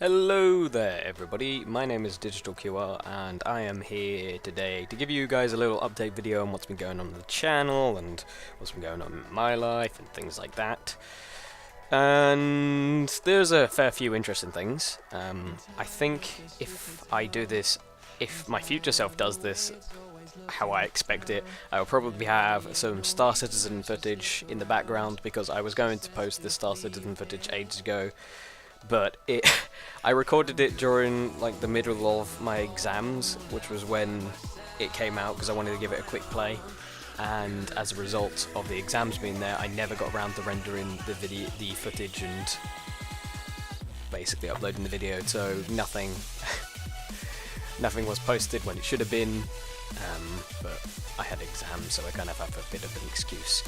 Hello there everybody, my name is Digital QR and I am here today to give you guys a little update video on what's been going on the channel and what's been going on in my life and things like that. And there's a fair few interesting things. I think if I do this, if my future self does this how I expect it, I'll probably have some Star Citizen footage in the background because I was going to post the Star Citizen footage ages ago. But I recorded it during like the middle of my exams, which was when it came out because I wanted to give it a quick play. And as a result of the exams being there, I never got around to rendering the footage and basically uploading the video. So nothing was posted when it should have been. But I had exams, so I kind of have a bit of an excuse.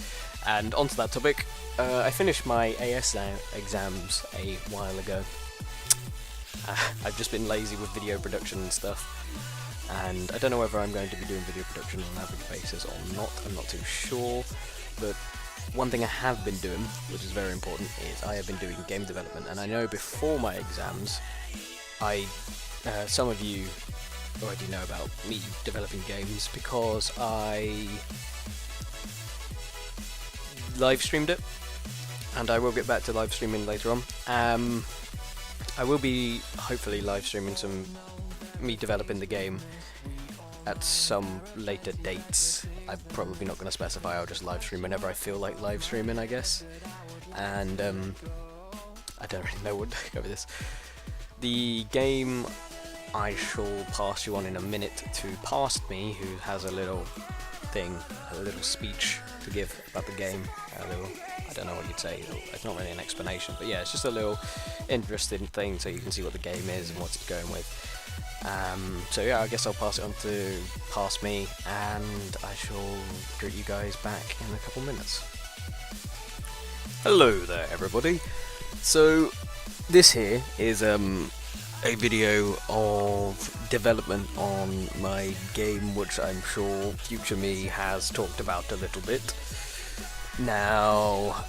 And onto that topic, I finished my AS exams a while ago. I've just been lazy with video production and stuff, and I don't know whether I'm going to be doing video production on an average basis or not, I'm not too sure, but one thing I have been doing, which is very important, is I have been doing game development, and I know before my exams, some of you already know about me developing games because I live streamed it, and I will get back to live streaming later on. I will be hopefully live streaming some me developing the game at some later dates. I'm probably not going to specify, I'll just live stream whenever I feel like live streaming, I guess. And I don't really know what to go with this. The game I shall pass you on in a minute to Past Me, who has a little thing, a little speech to give about the game. I don't know what you'd say, it's not really an explanation, but yeah, it's just a little interesting thing so you can see what the game is and what it's going with. So yeah, I guess I'll pass it on to Past Me, and I shall greet you guys back in a couple minutes. Hello there everybody. So this here is a video of development on my game, which I'm sure future me has talked about a little bit. Now,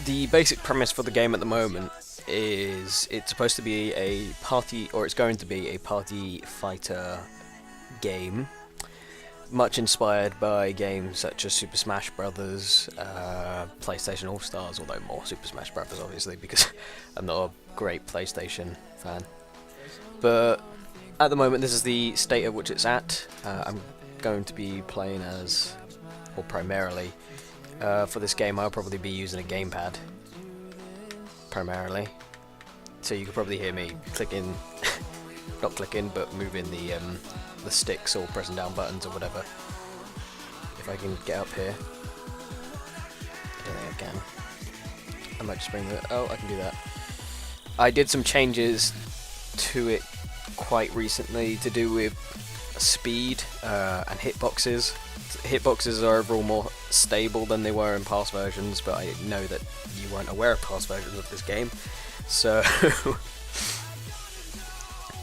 the basic premise for the game at the moment is it's supposed to be a party, or it's going to be a party fighter game, much inspired by games such as Super Smash Brothers, PlayStation All-Stars, although more Super Smash Brothers obviously because I'm not a great PlayStation fan. But at the moment this is the state at which it's at. I'm going to be playing as, or primarily, for this game I'll probably be using a gamepad, primarily. So you could probably hear me clicking, not clicking, but moving the sticks or pressing down buttons or whatever. If I can get up here. I don't think I can. I might just bring the, oh, I can do that. I did some changes to it quite recently to do with speed and hitboxes. Hitboxes are overall more stable than they were in past versions, but I know that you weren't aware of past versions of this game. So,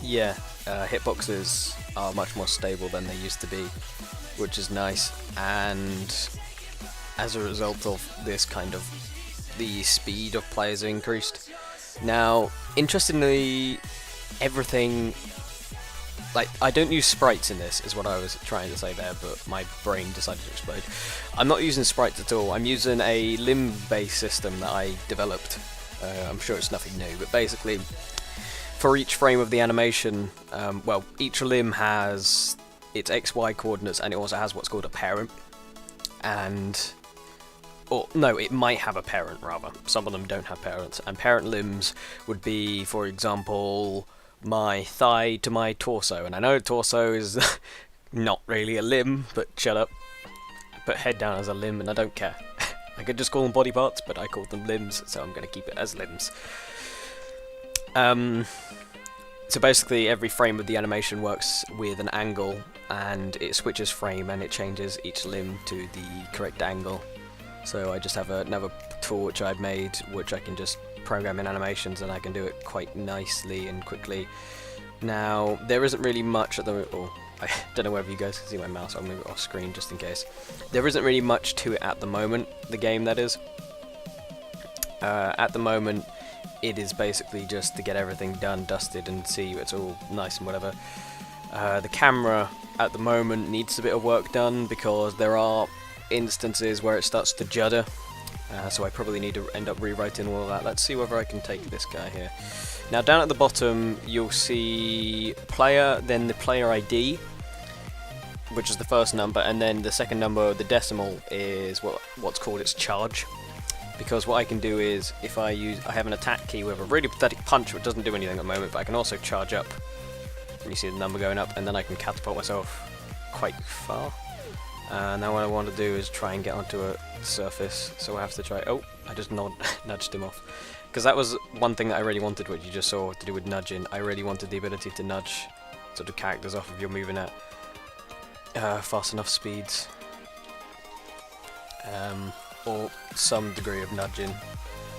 yeah, hitboxes are much more stable than they used to be, which is nice, and as a result of this kind of, the speed of players increased. Now, interestingly, everything, like, I don't use sprites in this, is what I was trying to say there, but my brain decided to explode. I'm not using sprites at all, I'm using a limb-based system that I developed. I'm sure it's nothing new, but basically, for each frame of the animation, well, each limb has its XY coordinates, and it also has what's called a parent, and, or no, it might have a parent rather. Some of them don't have parents, and parent limbs would be, for example, my thigh to my torso, and I know torso is not really a limb, but shut up. I put head down as a limb, and I don't care. I could just call them body parts, but I call them limbs, so I'm going to keep it as limbs. So basically every frame of the animation works with an angle, and it switches frame and it changes each limb to the correct angle. So I just have another tool which I've made, which I can just program in animations, and I can do it quite nicely and quickly. Now, there isn't really much at the, or I don't know whether you guys can see my mouse, I'll move it off screen just in case. There isn't really much to it at the moment, the game that is. At the moment, it is basically just to get everything done, dusted, and see it's all nice and whatever. The camera at the moment needs a bit of work done because there are instances where it starts to judder, so I probably need to end up rewriting all of that. Let's see whether I can take this guy here. Now down at the bottom you'll see player, then the player ID, which is the first number, and then the second number, the decimal, is what's called its charge. Because what I can do is, if I have an attack key with a really pathetic punch, which doesn't do anything at the moment, but I can also charge up. And you see the number going up, and then I can catapult myself quite far. Now what I want to do is try and get onto a surface, so I have to try... Oh, I just nudged him off. Because that was one thing that I really wanted, what you just saw, to do with nudging. I really wanted the ability to nudge sort of characters off if you're moving at fast enough speeds. Or some degree of nudging,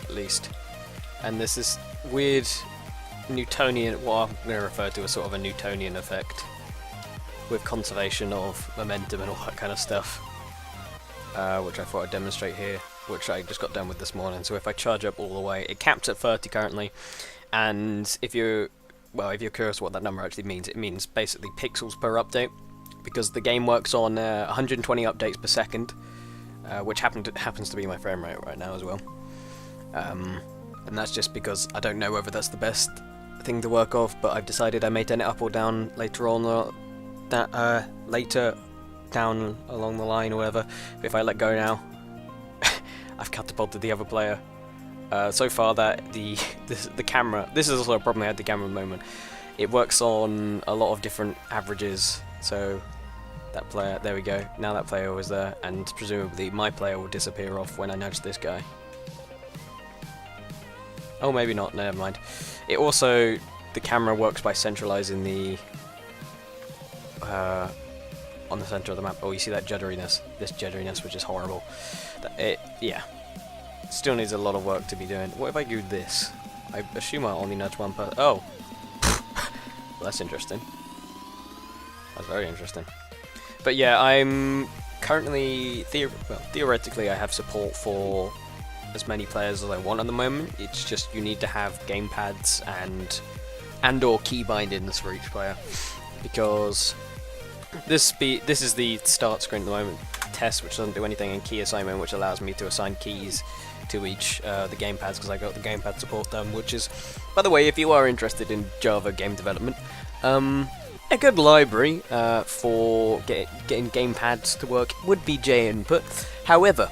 at least. And there's this weird Newtonian, what I'm going to refer to as sort of a Newtonian effect, with conservation of momentum and all that kind of stuff, which I thought I'd demonstrate here, which I just got done with this morning. So if I charge up all the way, it caps at 30 currently, and if you're curious what that number actually means, it means basically pixels per update, because the game works on 120 updates per second, which happens to be my frame rate right now as well. And that's just because I don't know whether that's the best thing to work off, but I've decided I may turn it up or down later on, later down along the line or whatever. If I let go now, I've catapulted the other player. So far that the camera, this is also a problem I had with the camera at the moment. It works on a lot of different averages, so that player, there we go, now that player was there, and presumably my player will disappear off when I nudge this guy. Oh, maybe not, never mind. It also, the camera works by centralizing the, on the center of the map. Oh, you see that judderiness, which is horrible. Yeah, still needs a lot of work to be doing. What if I do this? I assume I'll only nudge one person. Oh! Well, that's interesting. That's very interesting. But yeah, I'm currently, theoretically I have support for as many players as I want at the moment. It's just you need to have gamepads and or key bindings for each player, because this is the start screen at the moment, test, which doesn't do anything, and key assignment, which allows me to assign keys to each the gamepads, because I got the gamepad support done, which is, by the way, if you are interested in Java game development, a good library for getting gamepads to work would be JInput. However,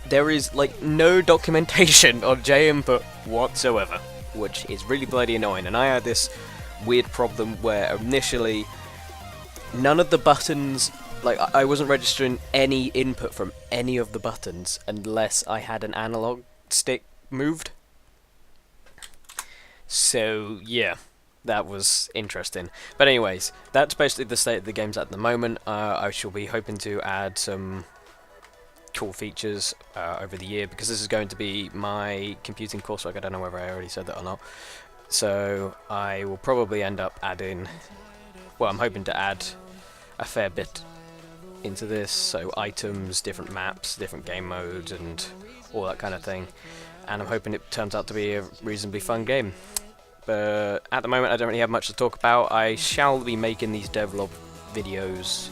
there is like no documentation on JInput whatsoever, which is really bloody annoying. And I had this weird problem where initially none of the buttons, like I wasn't registering any input from any of the buttons unless I had an analog stick moved. So yeah, that was interesting. But anyways, that's basically the state of the games at the moment. I shall be hoping to add some cool features over the year, because this is going to be my computing coursework. I don't know whether I already said that or not. So I will probably end up adding, well, I'm hoping to add a fair bit into this, so items, different maps, different game modes, and all that kind of thing. And I'm hoping it turns out to be a reasonably fun game. But at the moment I don't really have much to talk about. I shall be making these devlog videos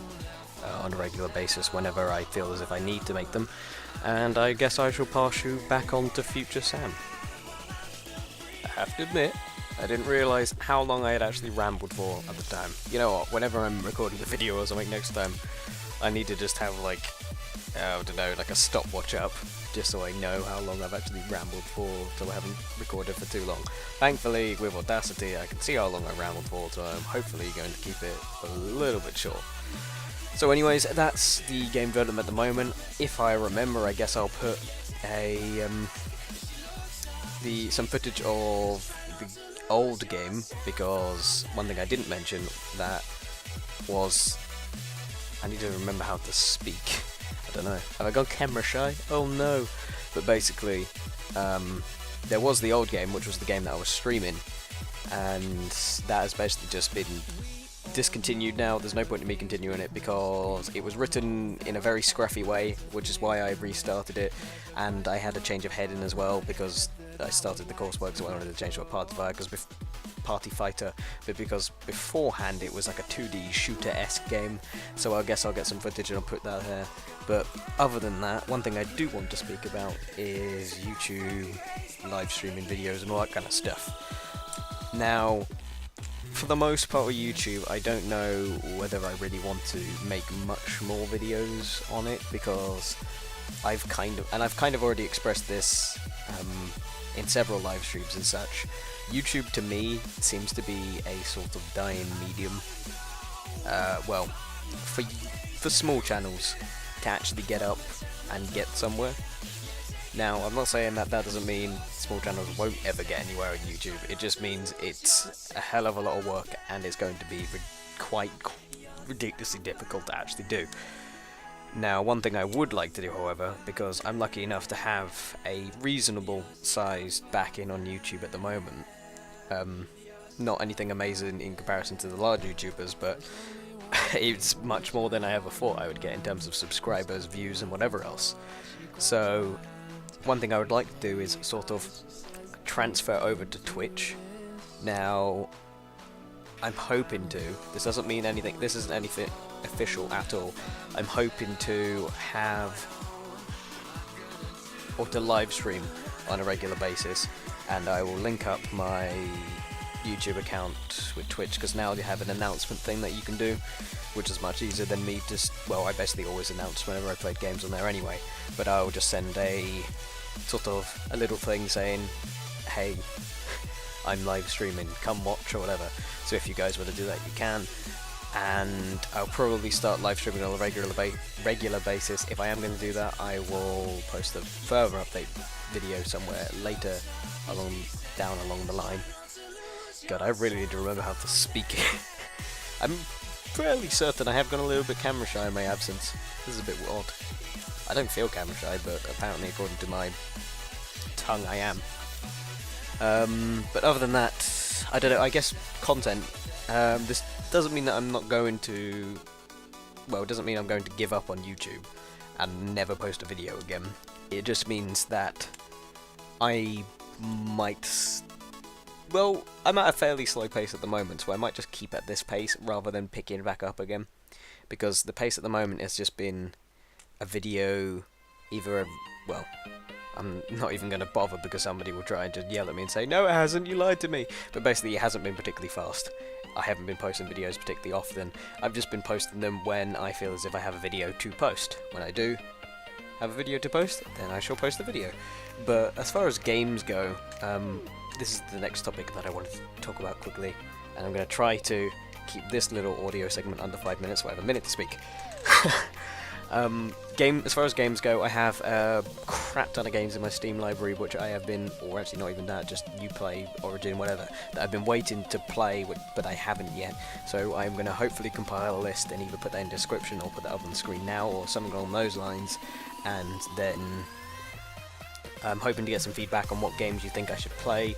on a regular basis whenever I feel as if I need to make them, and I guess I shall pass you back on to Future Sam. I have to admit, I didn't realise how long I had actually rambled for at the time. You know what, whenever I'm recording the video or something next time, I need to just have like, I don't know, like a stopwatch up, just so I know how long I've actually rambled for, so I haven't recorded for too long. Thankfully, with Audacity, I can see how long I rambled for, so I'm hopefully going to keep it a little bit short. So anyways, that's the game development at the moment. If I remember, I guess I'll put a some footage of the old game, because one thing I didn't mention that was, I need to remember how to speak. I don't know. Have I gone camera shy? Oh no. But basically, there was the old game, which was the game that I was streaming, and that has basically just been discontinued now. There's no point in me continuing it because it was written in a very scruffy way, which is why I restarted it, and I had a change of heading as well, because I started the coursework because I wanted to change to a party fighter, but because beforehand it was like a 2D shooter-esque game, so I guess I'll get some footage and I'll put that there. But other than that, one thing I do want to speak about is YouTube, live streaming videos and all that kind of stuff. Now, for the most part with YouTube, I don't know whether I really want to make much more videos on it, because I've kind of already expressed this in several live streams and such. YouTube to me seems to be a sort of dying medium. Well, for small channels to actually get up and get somewhere. Now, I'm not saying that doesn't mean small channels won't ever get anywhere on YouTube. It just means it's a hell of a lot of work, and it's going to be quite ridiculously difficult to actually do. Now, one thing I would like to do, however, because I'm lucky enough to have a reasonable sized backing on YouTube at the moment, not anything amazing in comparison to the large YouTubers, but it's much more than I ever thought I would get in terms of subscribers, views, and whatever else. So, one thing I would like to do is sort of transfer over to Twitch. Now, I'm hoping to, this doesn't mean anything, this isn't anything official at all, I'm hoping to have, or to live stream on a regular basis, and I will link up my YouTube account with Twitch, because now you have an announcement thing that you can do, which is much easier than me just, well, I basically always announce whenever I played games on there anyway, but I'll just send a sort of a little thing saying, hey, I'm live streaming, come watch or whatever. So if you guys want to do that, you can. And I'll probably start live streaming on a regular basis. If I am going to do that, I will post a further update video somewhere later down along the line. God, I really need to remember how to speak. I'm fairly certain I have gone a little bit camera shy in my absence. This is a bit odd. I don't feel camera shy, but apparently according to my tongue I am. But other than that, I don't know, I guess content. This doesn't mean that I'm not going to, well, it doesn't mean I'm going to give up on YouTube and never post a video again. It just means that I might, well, I'm at a fairly slow pace at the moment, so I might just keep at this pace rather than picking it back up again. Because the pace at the moment has just been a video, well, I'm not even going to bother because somebody will try and just yell at me and say, no it hasn't, you lied to me. But basically it hasn't been particularly fast. I haven't been posting videos particularly often. I've just been posting them when I feel as if I have a video to post. When I do have a video to post, then I shall post the video. But as far as games go, this is the next topic that I wanted to talk about quickly. And I'm going to try to keep this little audio segment under 5 minutes, so I have a minute to speak. As far as games go, I have a crap ton of games in my Steam library which I have been, or actually not even that, just Uplay, Origin, whatever, that I've been waiting to play but I haven't yet. So I'm going to hopefully compile a list and either put that in the description or put that up on the screen now or something along those lines, and then I'm hoping to get some feedback on what games you think I should play,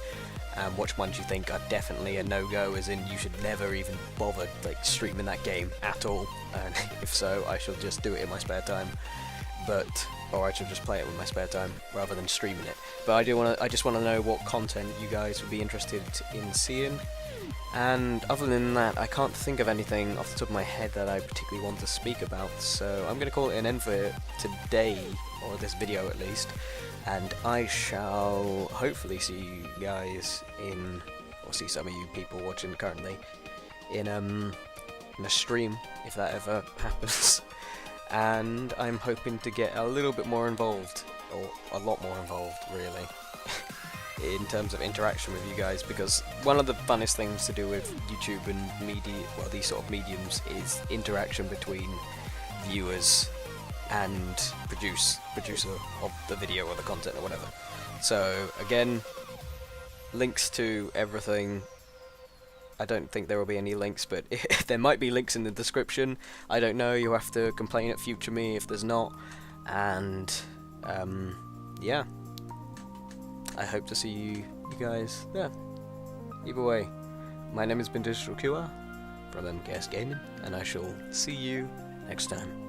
which ones you think are definitely a no-go, as in you should never even bother like streaming that game at all, and if so, I shall just do it in my spare time, or I should just play it with my spare time rather than streaming it. But I just want to know what content you guys would be interested in seeing, and other than that, I can't think of anything off the top of my head that I particularly want to speak about, so I'm going to call it an end for today, or this video at least. And I shall hopefully see you guys or see some of you people watching currently, in a stream, if that ever happens. And I'm hoping to get a little bit more involved, or a lot more involved, really, in terms of interaction with you guys, because one of the funnest things to do with YouTube and media, well, these sort of mediums, is interaction between viewers and producer of the video or the content or whatever. So again, links to everything. I don't think there will be any links, but there might be links in the description. I don't know, you'll have to complain at future me if there's not. And yeah, I hope to see you guys there. Either way, my name has been Digital QR from MKS Gaming, and I shall see you next time.